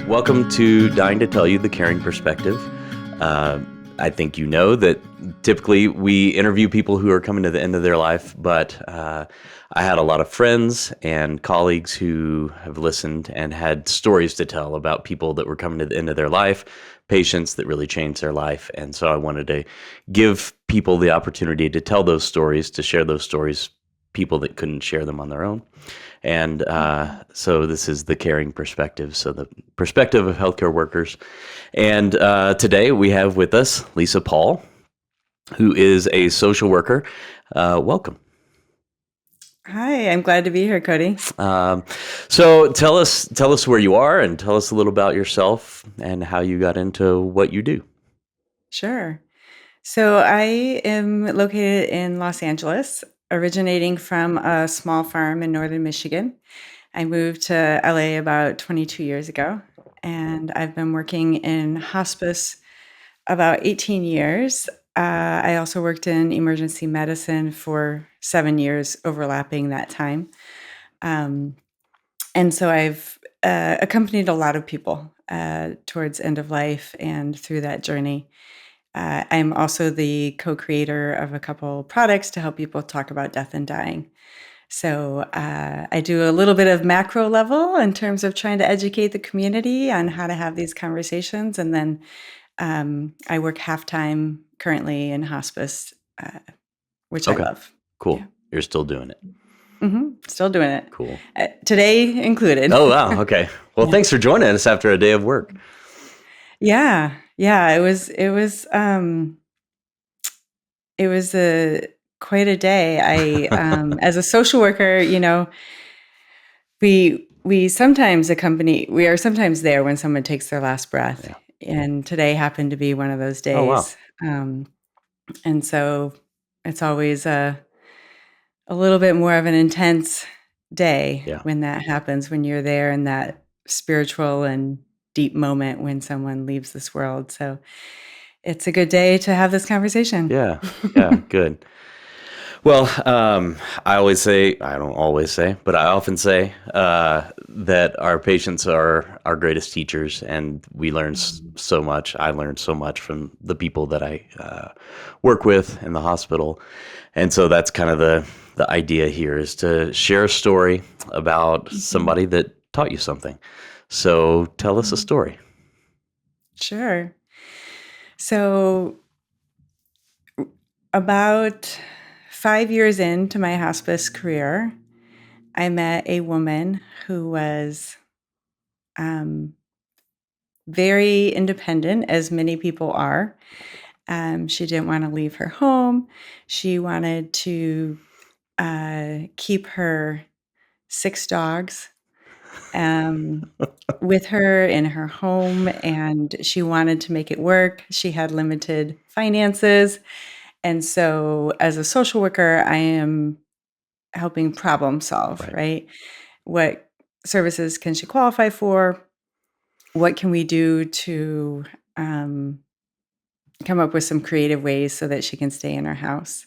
Welcome to Dying to Tell You, the Caring Perspective. I think you know that typically we interview people who are coming to the end of their life, but I had a lot of friends and colleagues who have listened and had stories to tell about people that were coming to the end of their life, patients that really changed their life. And so I wanted to give people the opportunity to tell those stories, to share those stories, people that couldn't share them on their own. And so this is the caring perspective, so the perspective of healthcare workers. And today we have with us Lisa Pahl, who is a social worker. Welcome. Hi, I'm glad to be here, Cody. So tell us where you are and tell us a little about yourself and how you got into what you do. Sure. So I am located in Los Angeles, originating from a small farm in northern Michigan. I moved to LA about 22 years ago, and I've been working in hospice about 18 years. I also worked in emergency medicine for 7 years, overlapping that time. And so I've accompanied a lot of people towards end of life and through that journey. I'm also the co-creator of a couple products to help people talk about death and dying. So I do a little bit of macro level in terms of trying to educate the community on how to have these conversations. And then I work half-time currently in hospice, which I love. Cool. Yeah. You're still doing it. Still doing it. Cool. Today included. Oh, wow. Okay. Well, Thanks for joining us after a day of work. Yeah. It was quite a day. As a social worker, we sometimes we are sometimes there when someone takes their last breath. Yeah. And today happened to be one of those days. Oh, wow. And so it's always a little bit more of an intense day when that happens, when you're there in that spiritual and deep moment when someone leaves this world. So it's a good day to have this conversation. Yeah, good. Well, I don't always say, but I often say that our patients are our greatest teachers, and we learn so much. I learned so much from the people that I work with in the hospital. And so that's kind of the idea here, is to share a story about somebody that taught you something. So tell us a story. Sure. So about 5 years into my hospice career, I met a woman who was very independent, as many people are. She didn't want to leave her home. She wanted to keep her 6 dogs with her in her home, and she wanted to make it work. She had limited finances. And so as a social worker, I am helping problem solve, right? What services can she qualify for? What can we do to come up with some creative ways so that she can stay in her house?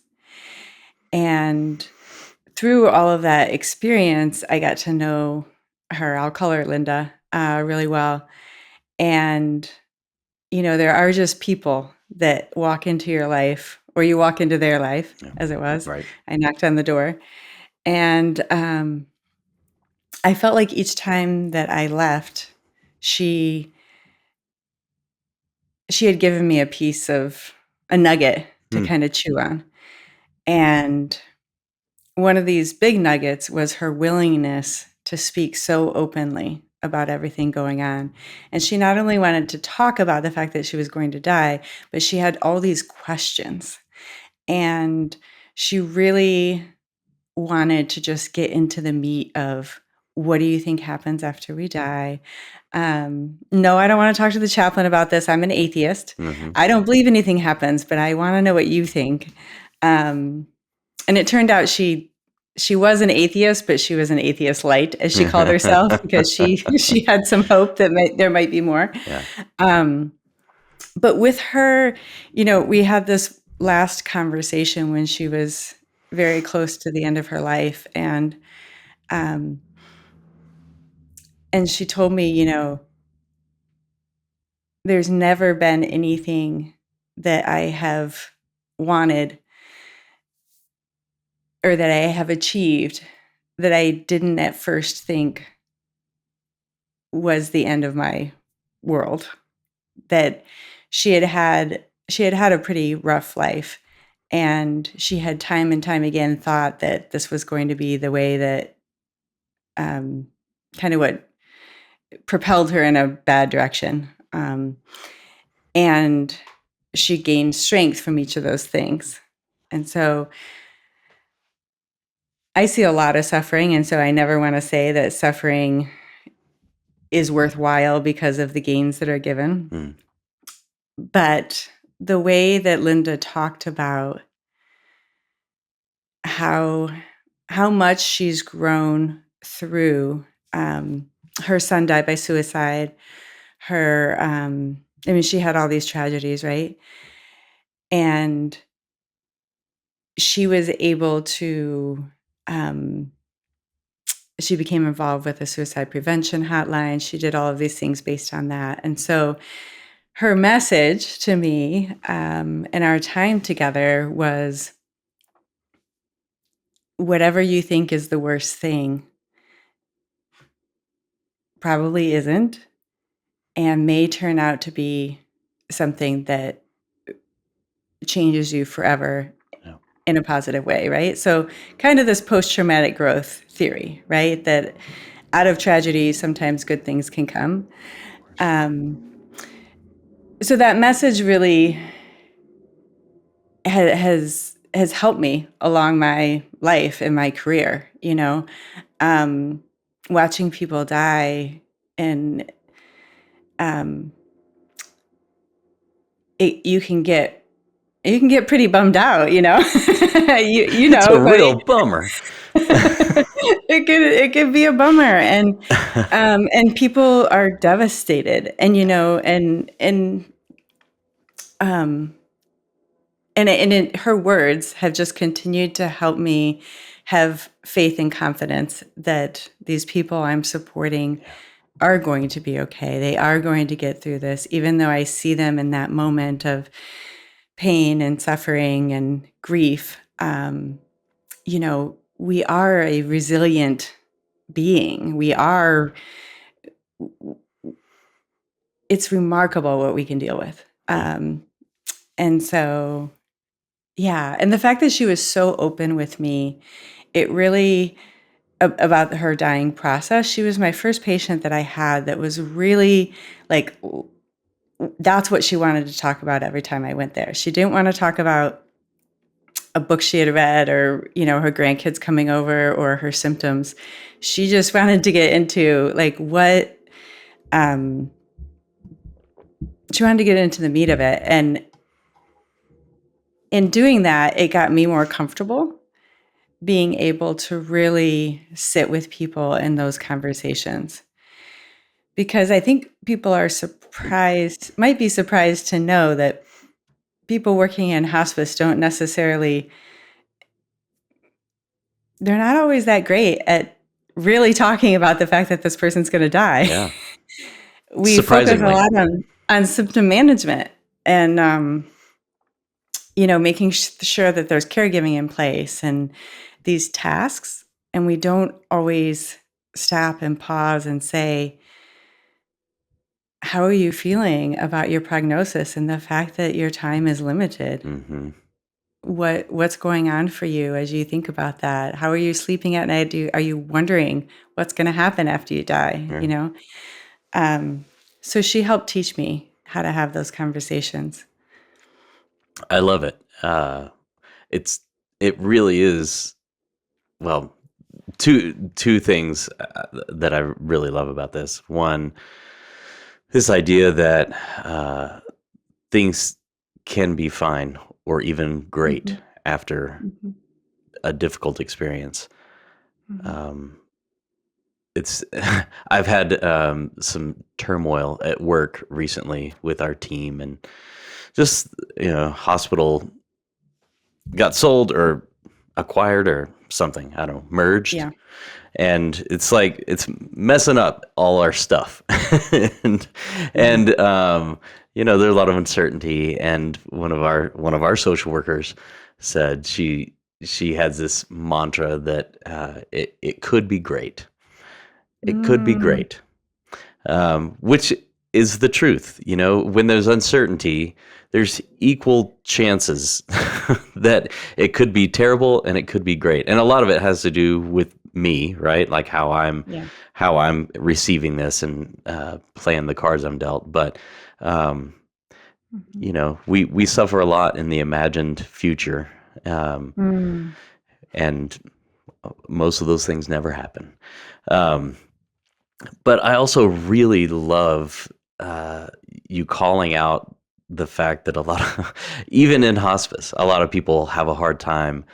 And through all of that experience, I got to know her, I'll call her Linda, really well. And, there are just people that walk into your life, or you walk into their life, as it was. Right. I knocked on the door. And I felt like each time that I left, she had given me a piece of a nugget to kind of chew on. And one of these big nuggets was her willingness to speak so openly about everything going on. And she not only wanted to talk about the fact that she was going to die, but she had all these questions. And she really wanted to just get into the meat of, what do you think happens after we die? No, I don't want to talk to the chaplain about this. I'm an atheist. I don't believe anything happens, but I want to know what you think. And it turned out she was an atheist, but she was an atheist light, as she called herself, because she had some hope that there might be more. Yeah. But with her, we had this last conversation when she was very close to the end of her life, and she told me, there's never been anything that I have wanted or that I have achieved that I didn't at first think was the end of my world. That she had had a pretty rough life, and she had time and time again thought that this was going to be the way that kind of what propelled her in a bad direction. And she gained strength from each of those things. And so I see a lot of suffering. And so I never want to say that suffering is worthwhile because of the gains that are given. Mm. But the way that Linda talked about how much she's grown through her son died by suicide. Her, I mean, she had all these tragedies, right? And she was able to, she became involved with a suicide prevention hotline. She did all of these things based on that. And so her message to me in our time together was, whatever you think is the worst thing probably isn't, and may turn out to be something that changes you forever Yeah. in a positive way, right? So kind of this post-traumatic growth theory, right? That out of tragedy, sometimes good things can come. So that message really has helped me along my life and my career, watching people die, and you can get pretty bummed out, It's a but real bummer. it could be a bummer, and people are devastated, and her words have just continued to help me have faith and confidence that these people I'm supporting are going to be okay. They are going to get through this, even though I see them in that moment of pain and suffering and grief. We are a resilient being. It's remarkable what we can deal with. And so, yeah. And the fact that she was so open with me, it really, about her dying process, she was my first patient that I had that was really like, that's what she wanted to talk about every time I went there. She didn't want to talk about a book she had read, or her grandkids coming over, or her symptoms. She just wanted to get into she wanted to get into the meat of it. And in doing that, it got me more comfortable being able to really sit with people in those conversations. Because I think people might be surprised to know that people working in hospice they're not always that great at really talking about the fact that this person's going to die. Yeah. We focus a lot on symptom management and, making sure that there's caregiving in place and these tasks. And we don't always stop and pause and say, how are you feeling about your prognosis and the fact that your time is limited? Mm-hmm. What's going on for you as you think about that? How are you sleeping at night? Are you wondering what's going to happen after you die? Yeah. So she helped teach me how to have those conversations. I love it. It really is. Well, two things that I really love about this. One, this idea that things can be fine or even great after a difficult experience. It's I've had some turmoil at work recently with our team, and just hospital got sold, or acquired or something. I don't know, merged. Yeah. And it's like it's messing up all our stuff. and Mhm. and there's a lot of uncertainty. And one of our social workers said she has this mantra that it could be great. It could be Mm. great, which is the truth. When there's uncertainty, there's equal chances that it could be terrible and it could be great. And a lot of it has to do with me, right? Like Yeah. how I'm receiving this and playing the cards I'm dealt. But um, Mhm. we suffer a lot in the imagined future, um, Mm. and most of those things never happen. Um, But I also really love uh, you calling out the fact that a lot of, even in hospice, a lot of people have a hard time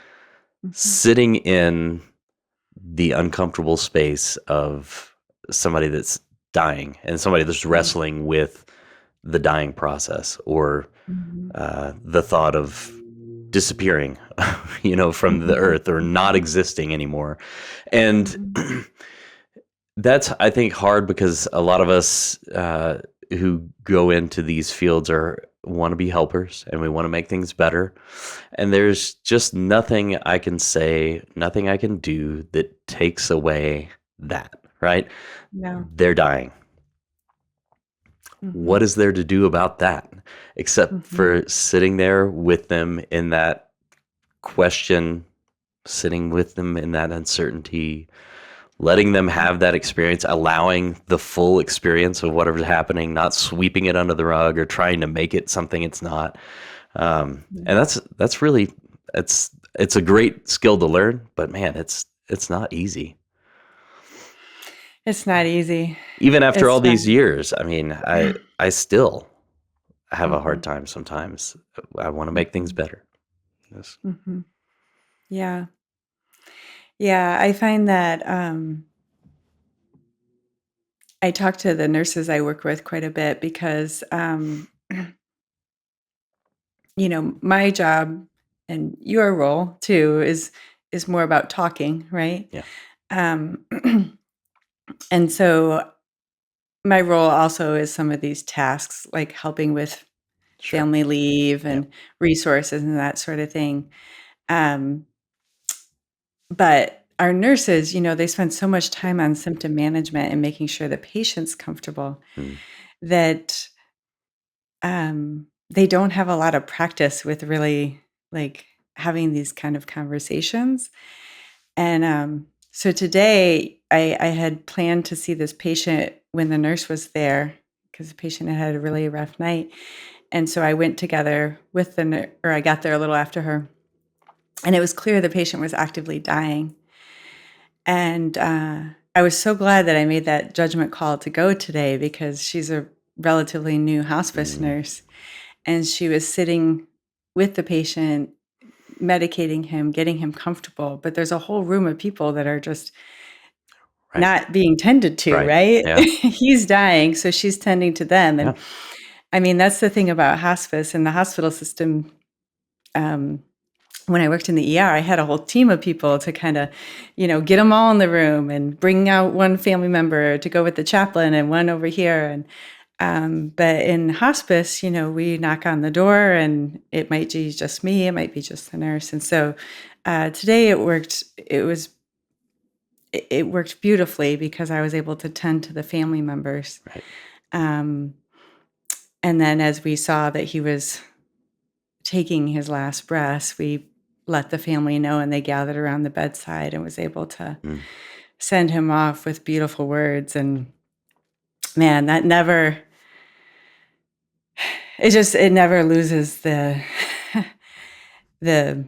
Mhm. sitting in the uncomfortable space of somebody that's dying and somebody that's Right. wrestling with the dying process or Mhm. the thought of disappearing, from the Mhm. earth or not Mhm. existing anymore. And Mhm. that's, I think, hard because a lot of us who go into these fields are want to be helpers and we want to make things better. And there's just nothing I can say, nothing I can do that takes away that, right? Yeah. They're dying. What Mhm. is there to do about that except Mhm. for sitting there with them in that question, sitting with them in that uncertainty, letting them have that experience, allowing the full experience of whatever's happening, not sweeping it under the rug or trying to make it something it's not. Yeah. And that's really it's a great skill to learn, but man, it's not easy. It's not easy. Even after all It's not. these years, I mean, I still have a hard Mhm. time sometimes. I want to make things Mhm. better. Yes. Mhm. Yeah. Yeah, I find that, I talk to the nurses I work with quite a bit because, my job and your role too is more about talking, right? Yeah. Um, and so my role also is some of these tasks, like helping with Sure. family leave Yeah. and resources and that sort of thing. Um, but our nurses, they spend so much time on symptom management and making sure the patient's comfortable Mm. that they don't have a lot of practice with really like having these kind of conversations. And so today I had planned to see this patient when the nurse was there because the patient had a really rough night. And so I went together with the nurse, or I got there a little after her. And it was clear the patient was actively dying. And I was so glad that I made that judgment call to go today because she's a relatively new hospice Mm. nurse. And she was sitting with the patient, medicating him, getting him comfortable. But there's a whole room of people that are just Right. not being tended to, Right. right? Yeah. He's dying, so she's tending to them. Yeah. And I mean, that's the thing about hospice and the hospital system. Um, when I worked in the ER, I had a whole team of people to kind of, get them all in the room and bring out one family member to go with the chaplain and one over here. And but in hospice, we knock on the door and it might be just me, it might be just the nurse. And so today it worked. It worked beautifully because I was able to tend to the family members. Right. Um, and then as we saw that he was taking his last breaths, we let the family know and they gathered around the bedside and was able to Mm. send him off with beautiful words. And man, that never, it never loses the, the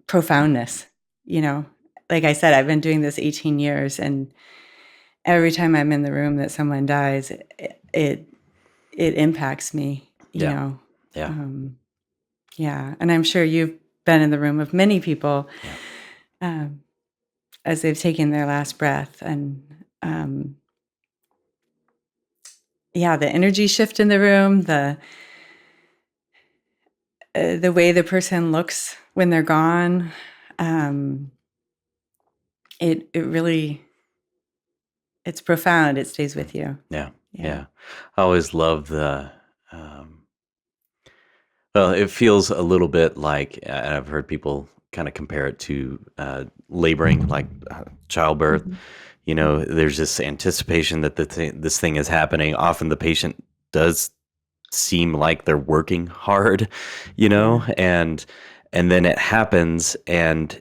profoundness, you know? Like I said, I've been doing this 18 years and every time I'm in the room that someone dies, it impacts me, Yeah. Yeah. Um, yeah, and I'm sure you've been in the room of many people, Yeah. um, as they've taken their last breath, and yeah, the energy shift in the room, the way the person looks when they're gone, it really, it's profound. It stays with you. Yeah. Yeah. Yeah. I always love um, well, it feels a little bit like, and I've heard people kind of compare it to laboring, like childbirth. Mhm. There's this anticipation that this thing is happening. Often the patient does seem like they're working hard, Yeah. and then it happens, and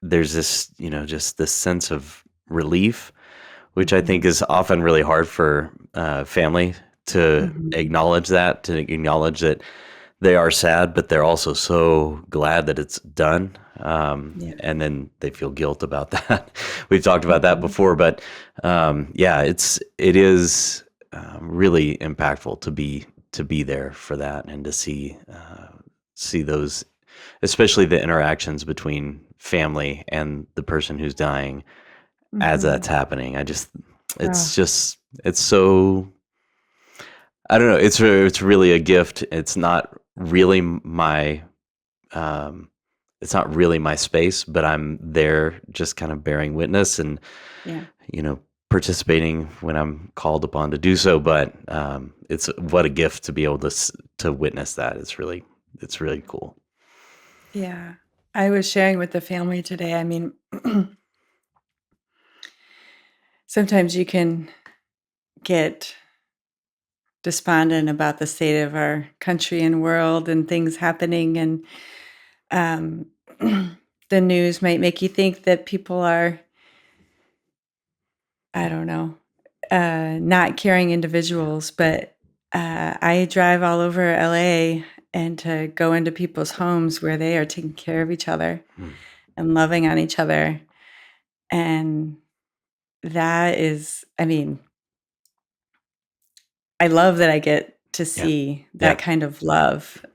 there's this, just this sense of relief, which I think Mhm. is often really hard for family to Mhm. acknowledge that they are sad, but they're also so glad that it's done. Yeah. And then they feel guilt about that. We've talked about that Mhm. before, but yeah, it is really impactful to be there for that, and to see those, especially the interactions between family and the person who's dying as that's Mhm. happening. Oh, It's just, it's so, I don't know. It's really a gift. Um, it's not really my space, but I'm there just kind of bearing witness, and yeah. participating when I'm called upon to do so. But it's what a gift to be able to witness that. It's really cool. Yeah. I was sharing with the family today. I mean, sometimes you can get despondent about the state of our country and world and things happening, and um, the news might make you think that people are, I don't know, not caring individuals. But I drive all over LA, and to go into people's homes where they are taking care of each other Hmm. and loving on each other. And that is, I mean, I love that I get to Yeah, see yeah, that kind of love.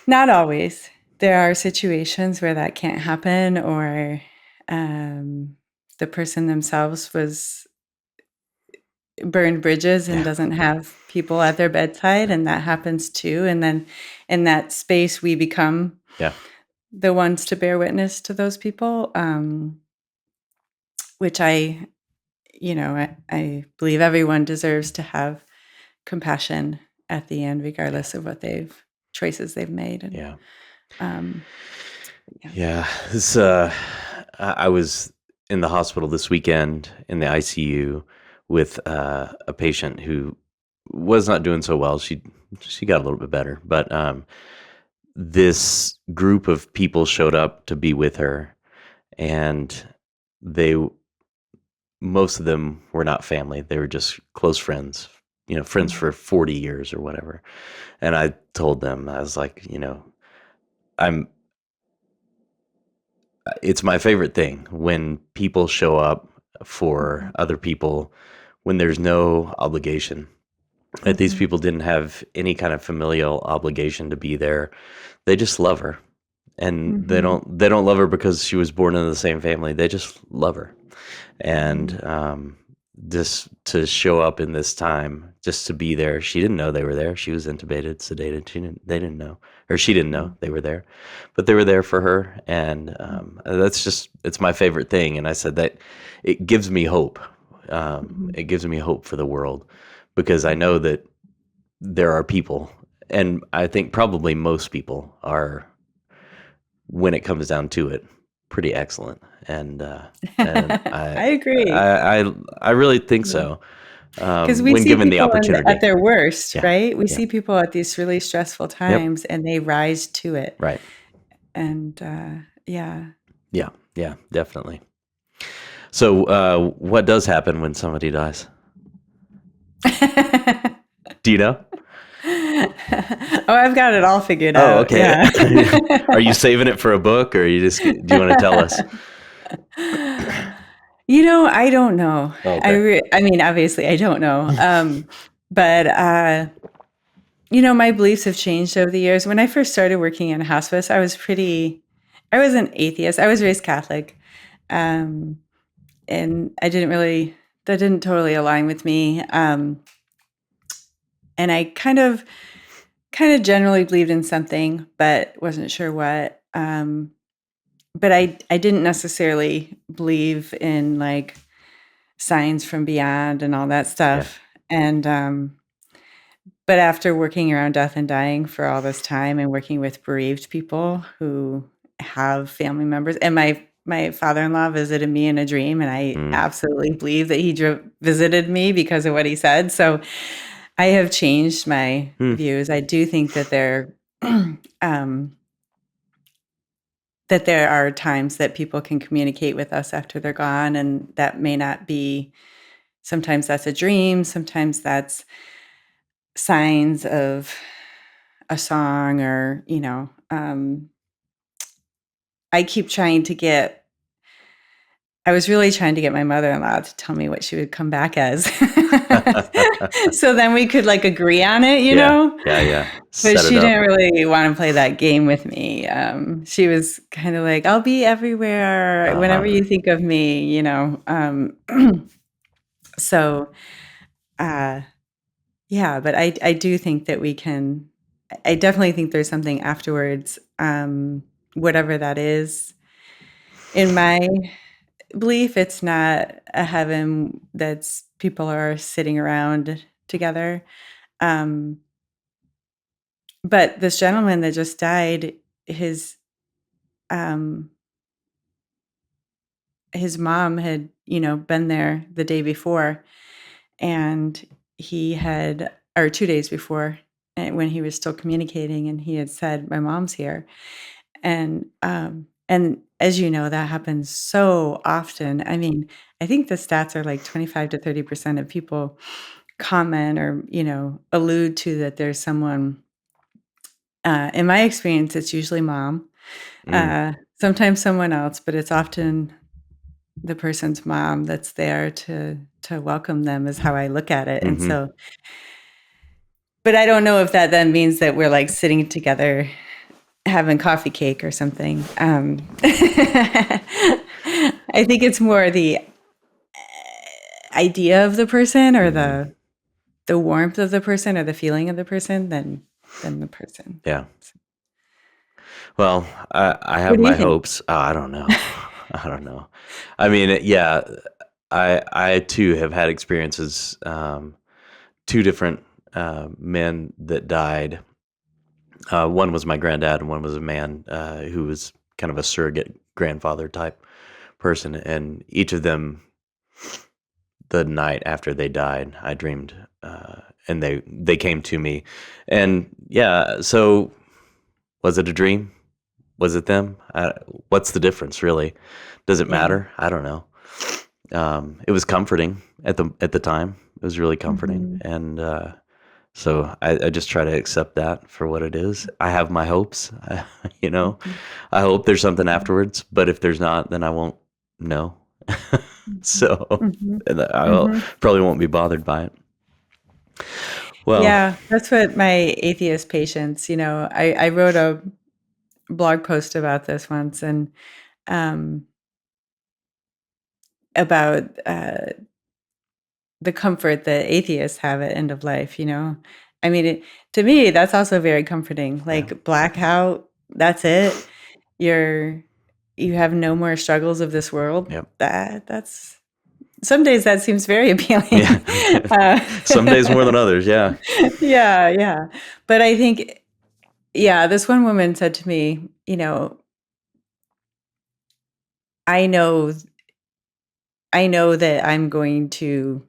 Not always. There are situations where that can't happen, or um, the person themselves was burned bridges and yeah, doesn't have people at their bedside, and that happens too. And then in that space, we become yeah, the ones to bear witness to those people, which I believe everyone deserves to have compassion at the end, yeah, regardless of what choices they've made. And yeah. um, yeah. Yeah, I was in the hospital this weekend in the ICU with a patient who was not doing so well. She got a little bit better, but this group of people showed up to be with her, and they most of them were not family. They were just close friends, friends Mm. for 40 years or whatever. And I told them, I was like, I'm it's my favorite thing when people show up for Mhm. other people when there's no obligation. That these Mhm. people didn't have any kind of familial obligation to be there. They just love her. And Mhm. they don't love her because she was born into the same family. They just love her. Mhm. And just to show up in this time, just to be there. She didn't know they were there. She was intubated, sedated. They didn't know, or she didn't know Mhm. they were there, but they were there for her. And Mhm. it's my favorite thing. And I said that it gives me hope. Mhm. It gives me hope for the world, because I know Mhm. that there are people, and I think probably most people are, when it comes down to it, pretty excellent. And I agree. I really think Yeah. so, 'Cause we when see given the people at opportunity. their worst, Yeah. right? We Yeah. see people at these really stressful Yep. times, and they rise to it. Right. And, yeah. Yeah. Yeah. Definitely. So, what does happen when somebody dies? Do you know? Oh, I've got it all figured Oh, out, okay. yeah. Are you saving it for a book, or do you want to tell us? I don't know. Oh, okay. I mean, obviously, I don't know, but, my beliefs have changed over the years. When I first started working in hospice, I was an atheist. I was raised Catholic, um, and that didn't totally align with me, and I kind of kind of generally believed in something, but wasn't sure what. But I didn't necessarily believe in like signs from beyond and all that Yeah. stuff. And but after working around death and dying for all this time and working with bereaved people who have family members, and my father-in-law visited me in a dream, and I Mm. absolutely believe that he visited me because of what he said. So I have changed my Hmm. views. I do think that um, that there are times that people can communicate with us after they're gone, and that may not be. Sometimes that's a dream. Sometimes that's signs of a song, or I keep trying to get. I was really trying to get my mother-in-law to tell me what she would come back as, so then we could like agree on it, you Yeah. know. Yeah. Yeah. But Set it she up. didn't really want to play that game with me. She was kind of like, "I'll be everywhere whenever Uh-huh. you think of me," you know. So, uh, yeah, but I do think that we can. I definitely think there's something afterwards, whatever that is. In my belief, it's not a heaven that's people are sitting around together. Um, but this gentleman that just died, his um, his mom had, been there the day before, and he had, or 2 days before, when he was still communicating, and he had said, "My mom's here." And as you know, that happens so often. I mean, I think the stats are like 25 to 30% of people comment or, allude to that there's someone. In my experience, it's usually mom, Mm. sometimes someone else, but it's often the person's mom that's there to welcome them, is how I look at it. And Mm-hmm. so, but I don't know if that then means that we're like sitting together having coffee cake or something. I think it's more the idea of the person, or Mm-hmm. the warmth of the person, or the feeling of the person, than the person. Yeah. Well, I What have do you my think? hopes. Oh, I don't know. I don't know. I mean, yeah, I too have had experiences. Two different men that died. One was my granddad, and one was a man who was kind of a surrogate grandfather type person. And each of them, the night after they died, I dreamed, and they came to me, and yeah. So was it a dream? Was it them? What's the difference, really? Does it Yeah. matter? I don't know. It was comforting at the time. It was really comforting, Mhm. and so I just try to accept that for what it is. I have my hopes, you know. Mhm. I hope there's something Mhm. afterwards, but if there's not, then I won't know. Mhm. So Mhm. and Mhm. probably won't be bothered by it. Well, Yeah, that's what my atheist patients, I wrote a blog post about this once, and um, about the comfort that atheists have at end of life. I mean, to me, that's also very comforting. yeah, Like blackout, that's it. You're you have no more struggles of this world. yeah, That's some days that seems very yeah. appealing. uh, Some days more than others. Yeah. yeah, yeah. But I think, yeah, this one woman said to me, I know, I know that I'm going to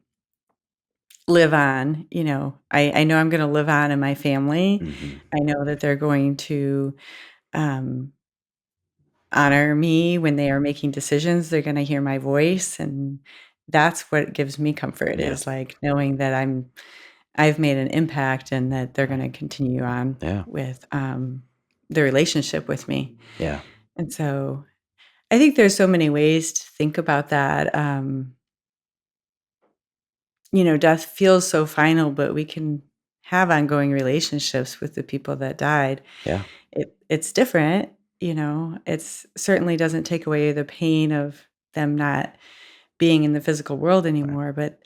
live on. I know I'm going to live on in my family. Hmm. I know that they're going to um, honor me when they are making decisions. They're going to hear my voice, and that's what gives me comfort, Yeah. is like knowing that I've made an impact, and that they're going to continue on Yeah. with the relationship with me. Yeah. And so I think there's so many ways to think about that. Death feels so final, but we can have ongoing relationships with the people that died. Yeah. It's different. It's certainly doesn't take away the pain of them not being in the physical world Right. anymore. But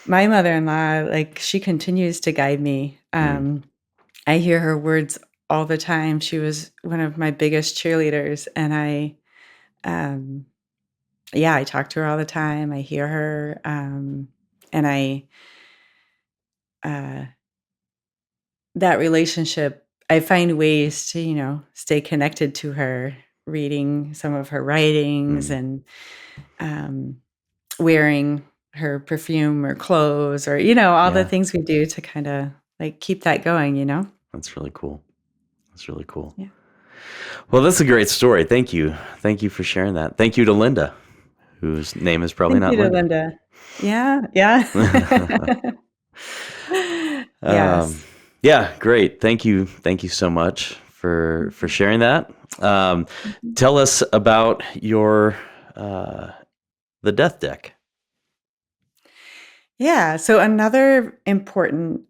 my mother-in-law, like, she continues to guide me. Mm. I hear her words all the time. She was one of my biggest cheerleaders, and um, I talk to her all the time. I hear her, and uh, that relationship, I find ways to, stay connected to her, reading some of her writings and um, wearing her perfume or clothes or, all the Yeah. things we do to kind of like keep that going. That's really cool. That's really cool. Yeah. Well, that's a great story. Thank you. Thank you for sharing that. Thank you to Linda, whose name is probably Thank not you to Linda. Linda. Yeah. Yeah. um, Yes. yeah, great. Thank you. Thank you so much for sharing that. Mhm. Tell us about your the death deck. Yeah. So another important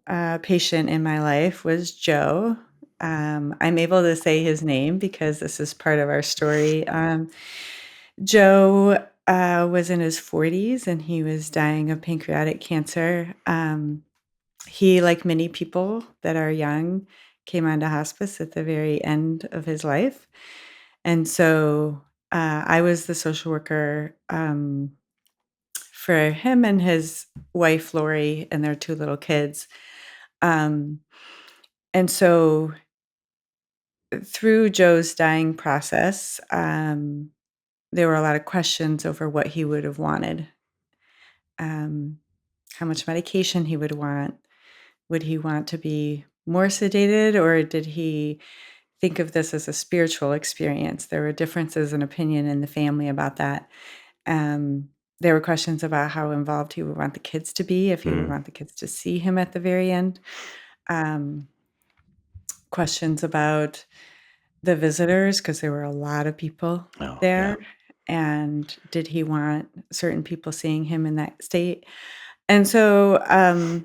patient in my life was Joe. I'm able to say his name because this is part of our story. Joe was in his 40s and he was dying of pancreatic cancer. He, like many people that are young, came onto hospice at the very end of his life. And so I was the social worker for him and his wife, Lori, and their two little kids. Um, and so through Joe's dying process, there were a lot of questions over what he would have wanted, um, how much medication he would want. Would he want to be more sedated, or did he think of this as a spiritual experience? There were differences in opinion in the family about that. Um, there were questions about how involved he would want the kids to be, if he would want the kids to see him at the very end. Um, Questions about the visitors, because there were a lot of people Oh, yeah. there. And did he want certain people seeing him in that state? And so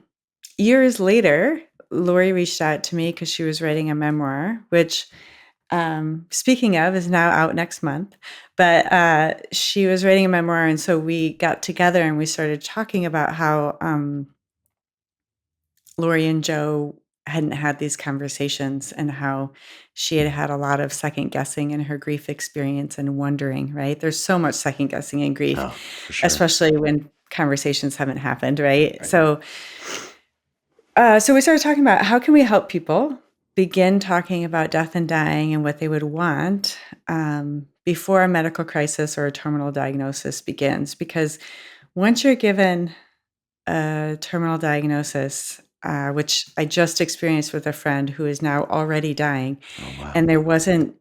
years later, Lori reached out to me because she was writing a memoir, which, speaking of, is now out next month. But she was writing a memoir, and so we got together and we started talking about how Lori and Joe hadn't had these conversations and how she had had a lot of second guessing in her grief experience and wondering, right? There's so much second guessing in grief, Oh, for sure. especially when conversations haven't happened, right? Right. So we started talking about how can we help people begin talking about death and dying and what they would want before a medical crisis or a terminal diagnosis begins. Because once you're given a terminal diagnosis, which I just experienced with a friend who is now already dying, Oh, wow. and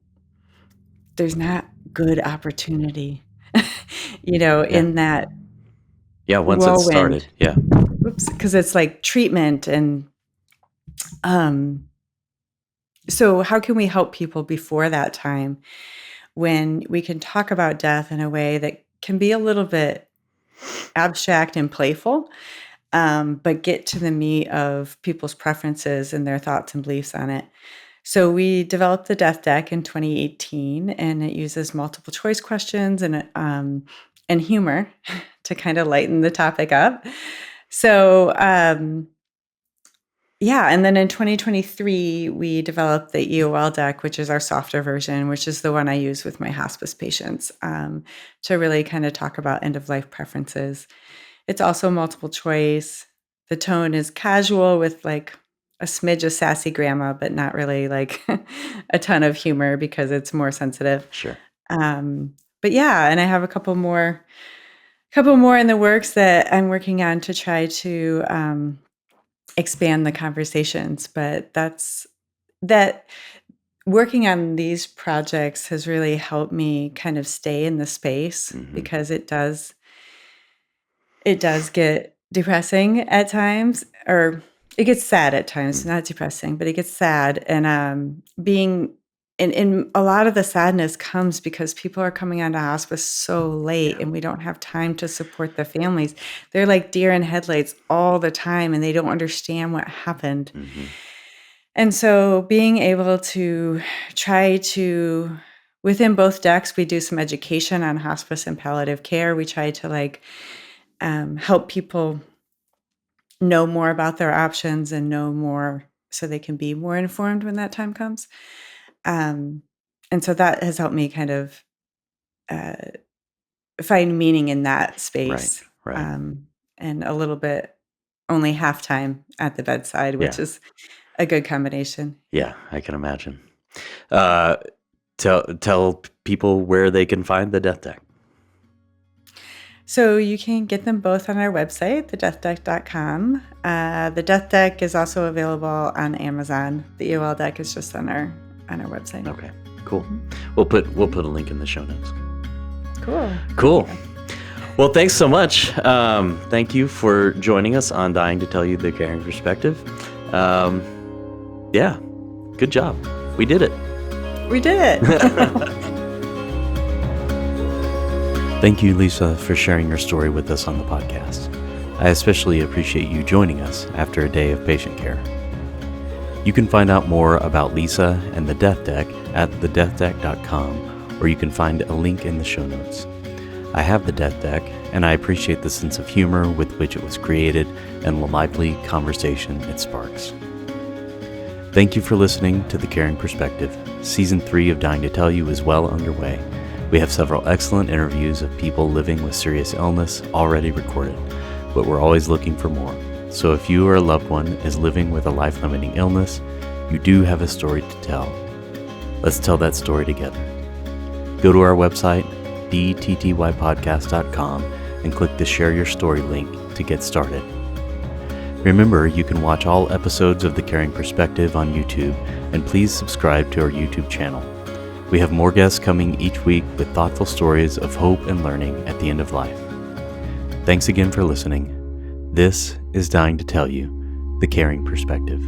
there's not good opportunity, Yeah. in that Yeah. Once it whirlwind. started. Yeah. Oops, because it's like treatment and um, so how can we help people before that time when we can talk about death in a way that can be a little bit abstract and playful, but get to the meat of people's preferences and their thoughts and beliefs on it. So we developed the Death Deck in 2018, and it uses multiple choice questions and humor to kind of lighten the topic up. So and then in 2023, we developed the EOL deck, which is our softer version, which is the one I use with my hospice patients to really kind of talk about end of life preferences. It's also multiple choice. The tone is casual with like a smidge of sassy grandma, but not really like a ton of humor because it's more sensitive. Sure. But yeah, and I have a couple more in the works that I'm working on to try to expand the conversations. But that working on these projects has really helped me kind of stay in the space because it does get depressing at times, or it gets sad at times, not depressing, but it gets sad. And being in a lot of the sadness comes because people are coming onto hospice so late Yeah. and we don't have time to support the families. They're like deer in headlights all the time and they don't understand what happened. And so being able to try to, within both decks, we do some education on hospice and palliative care. We try to help people know more about their options and know more so they can be more informed when that time comes. And so that has helped me kind of uh, find meaning in that space, Right. and a little bit only half time at the bedside, which Yeah. is a good combination. Yeah, I can imagine. Uh, tell people where they can find the Death Deck. So you can get them both on our website, thedeathdeck.com. The Death Deck is also available on Amazon. The EOL deck is just on our website. Okay, cool. Mhm. We'll put a link in the show notes. Cool. Yeah. Well, thanks so much. Thank you for joining us on Dying to Tell You the Caring Perspective. Yeah, good job. We did it. We did it. Thank you, Lisa, for sharing your story with us on the podcast. I especially appreciate you joining us after a day of patient care. You can find out more about Lisa and the Death Deck at thedeathdeck.com, or you can find a link in the show notes. I have the Death Deck, and I appreciate the sense of humor with which it was created and the lively conversation it sparks. Thank you for listening to The Caring Perspective. Season 3 of Dying to Tell You is well underway. We have several excellent interviews of people living with serious illness already recorded, but we're always looking for more. So if you or a loved one is living with a life-limiting illness, you do have a story to tell. Let's tell that story together. Go to our website, dttypodcast.com, and click the Share Your Story link to get started. Remember, you can watch all episodes of The Caring Perspective on YouTube, and please subscribe to our YouTube channel. We have more guests coming each week with thoughtful stories of hope and learning at the end of life. Thanks again for listening. This is Dying to Tell You, The Caring Perspective.